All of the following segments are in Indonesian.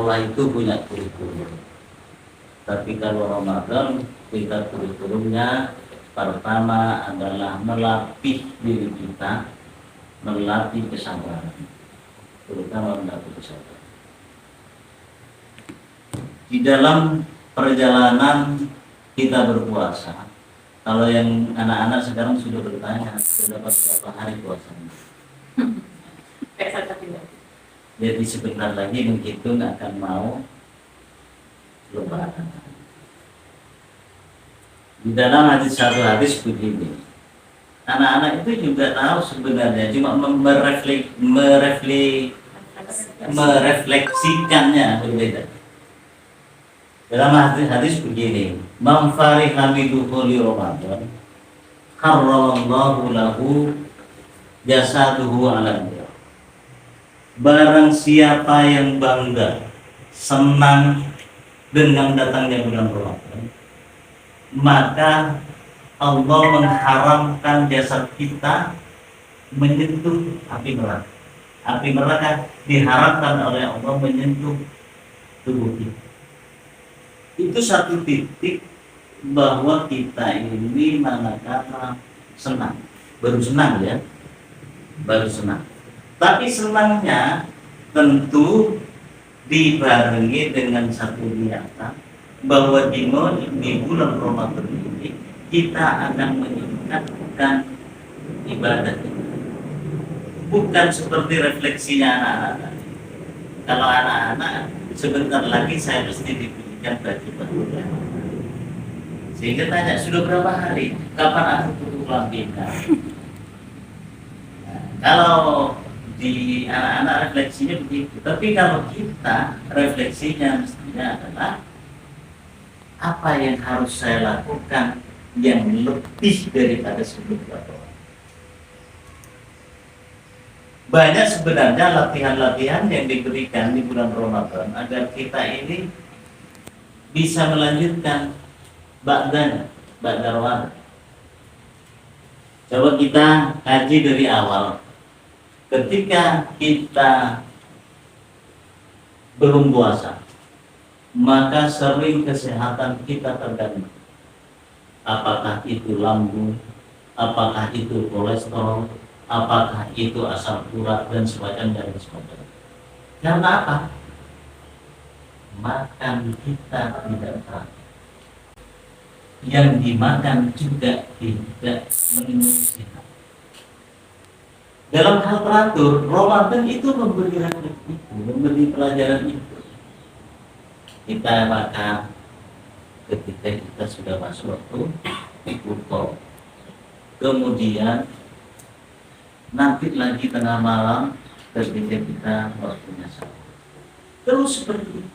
sekolah itu punya kurikulum. Tapi kalau Ramadan kita kurikulumnya pertama adalah melatih diri kita, melatih kesabaran, terutama melatih kesabaran. Di dalam perjalanan kita berpuasa, kalau yang anak-anak sekarang sudah bertanya, sudah dapat berapa hari puasanya? Jadi sebentar lagi menghitung akan mau lebaran. Di dalam satu hadis begini, anak-anak itu juga tahu sebenarnya, cuma merefleksikannya berbeda. Dalam hadis begini, man fariha bi dukhuli Ramadan karramallahu lahu jasaduhu 'ala nar. Barang siapa yang bangga, senang dengan datangnya bulan Ramadan, maka Allah mengharamkan jasad kita menyentuh api neraka. Api neraka diharamkan oleh Allah menyentuh tubuh kita. Itu satu titik bahwa kita ini manakala senang, baru senang ya, baru senang. Tapi senangnya tentu dibarengi dengan satu niatan bahwa di bulan Ramadan ini kita akan meningkatkan ibadah kita. Bukan seperti refleksinya anak-anak. Kalau anak-anak sebentar lagi saya mesti diberikan baju baru. Sehingga tanya, sudah berapa hari? Kapan aku tutup lampinya? Kalau di anak-anak refleksinya begitu. Tapi kalau kita refleksinya mestinya adalah apa yang harus saya lakukan yang lebih daripada sebelumnya. Banyak sebenarnya latihan-latihan yang diberikan di bulan Ramadan agar kita ini bisa melanjutkan ba'da Ramadan. Coba kita kaji dari awal. Ketika kita belum puasa, maka sering kesehatan kita terganggu. Apakah itu lambung, apakah itu kolesterol, apakah itu asam urat dan sebagainya. Karena apa? Makan kita tidak teratur. Yang dimakan juga tidak menunjukkan. Dalam hal teratur, Ramadan itu memberi refleksi itu, memberi pelajaran itu. Kita makan ketika kita sudah masuk waktu buka. Kemudian nanti lagi tengah malam ketika kita waktunya sahur. Terus seperti itu.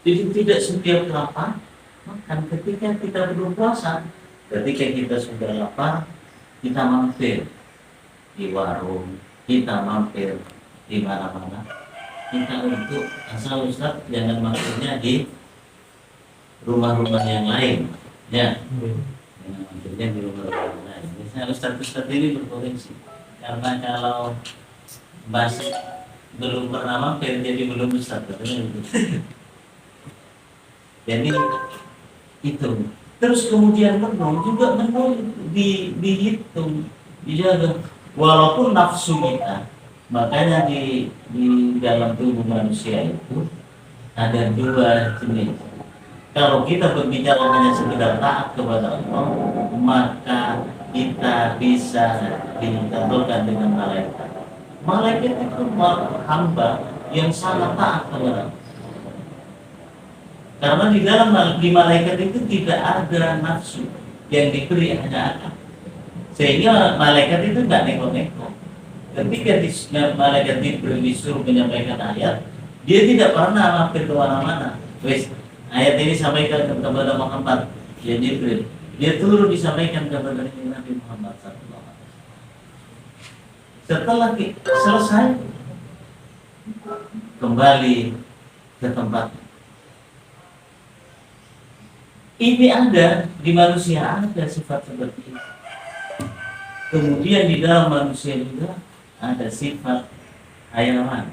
Jadi tidak setiap lapar makan ketika kita belum puasa. Ketika kita sudah lapar, kita mampir di warung, kita mampir di mana-mana. Kita untuk asal Ustaz jangan mampirnya di rumah-rumah yang lain, ya. Jangan mampirnya di rumah-rumah yang lain. Misalnya Ustaz ini berpotensi, karena kalau masih belum pernah mampir jadi belum Ustaz. Jadi itu. Terus kemudian menu juga dihitung, dijaga. Walaupun nafsu kita, makanya di dalam tubuh manusia itu ada dua jenis. Kalau kita berbicara hanya sekedar taat kepada Allah, maka kita bisa ditentukan dengan malaikat. Malaikat itu hamba yang sangat taat kepada Allah. Karena di malaikat itu tidak ada nafsu, yang diberi hanya akal. Sehingga malaikat itu nggak neko-neko. Ketika malaikat disuruh menyampaikan ayat, dia tidak pernah mampir ke mana-mana. Wes, ayat ini sampaikan kepada Muhammad, ya Jibril. Dia turun disampaikan kepada Nabi Muhammad SAW. Setelah selesai, kembali ke tempat. Ini ada di manusia, ada sifat seperti ini. Kemudian di dalam manusia juga ada sifat hayawan.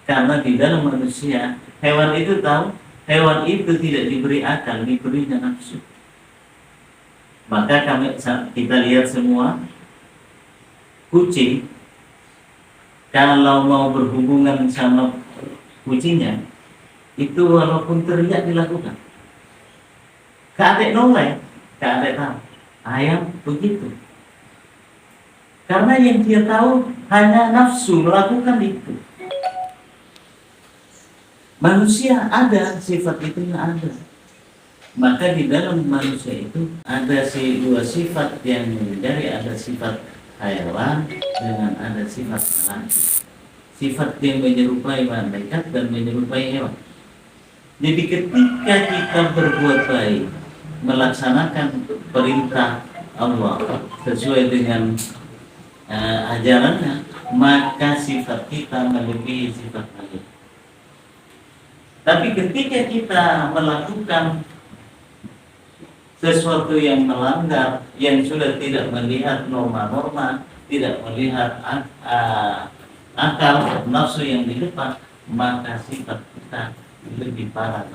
Karena di dalam manusia, hewan itu tahu, hewan itu tidak diberi akal, diberinya nafsu. Maka kita lihat semua, kucing kalau mau berhubungan sama kucingnya, itu walaupun teriak dilakukan. Kadek noleh, kadek tahu. Ayam begitu. Karena yang dia tahu hanya nafsu melakukan itu. Manusia ada sifat itu ada. Maka di dalam manusia itu ada dua sifat yang dari ada sifat hayawan dengan ada sifat malaikat. Sifat yang menyerupai malaikat dan menyerupai hewan. Jadi ketika kita berbuat baik, melaksanakan perintah Allah sesuai dengan ajarannya, maka sifat kita melebihi sifat malaikat. Tapi ketika kita melakukan sesuatu yang melanggar, yang sudah tidak melihat norma-norma, tidak melihat akal nafsu yang di depan, maka sifat kita lebih parah.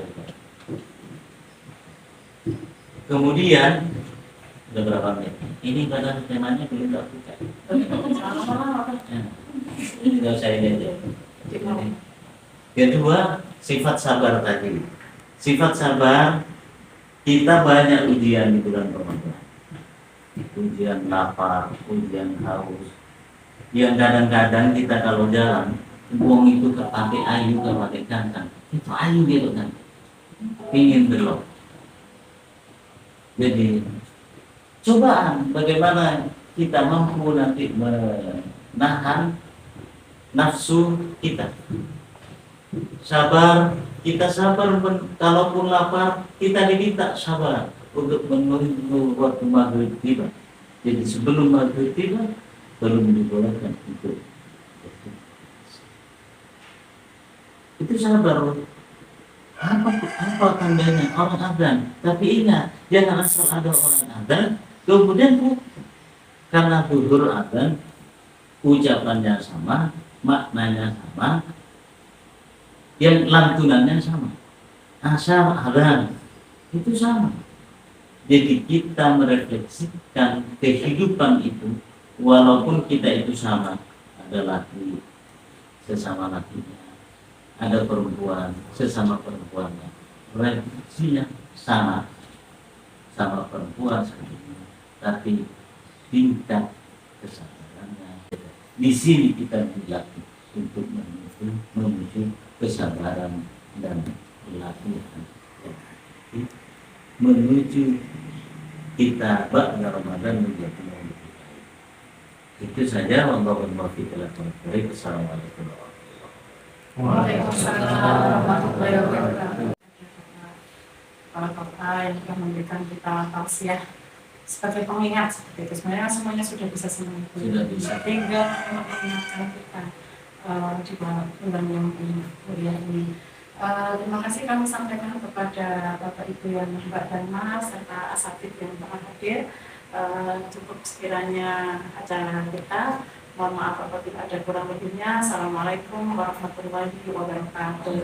Kemudian udah berapa menit? Ini kadang temanya belum tak buka. Tidak usah ini aja. Kedua, sifat sabar tadi. Sifat sabar, kita banyak ujian di bulan Ramadan. Ujian lapar, ujian haus. Yang kadang-kadang kita kalau jalan, buang itu ke pakai ayu, ke pakai kantang. Itu ayu gitu kan. Ingin belok. Jadi, cobaan bagaimana kita mampu nanti menahan nafsu kita. Sabar, kita sabar, kalaupun lapar, kita diminta sabar untuk menunggu waktu maghrib tiba. Jadi sebelum maghrib tiba, belum dibolehkan itu sabar. Apa tandanya orang adzan? Tapi ingat, jangan asal ada orang adzan, kemudian karena zuhur adzan, ucapannya sama, maknanya sama, yang lantunannya sama, asal adzan itu sama. Jadi kita merefleksikan kehidupan itu, walaupun kita itu sama, ada laki sesama lakinya, ada perempuan sesama perempuannya, refleksinya sama perempuan sebenarnya, tapi tingkat kesadarannya di sini kita dilatih untuk menuju kesabaran dan pelatihan menuju kita ba'da Ramadan menjadi yang lebih baik. Itu saja. Wallahu muwaffiq ila aqwamit thoriq. Assalamualaikum Waalaikumsalam warahmatullahi wabarakatuh. Kepala Kota yang telah memberikan kita tausiah sebagai pengingat seperti itu. Sebenarnya semuanya sudah bisa semua. Sudah bisa. Tinggal mengingatkan kita juga bulan yang kuliah ini. Terima kasih kami sampaikan kepada Bapak Ibu yang Mbak dan Mas serta asatidz yang telah hadir. Cukup sekiranya acara kita. Mohon maaf apabila ada kurang lebihnya. Assalamualaikum warahmatullahi wabarakatuh.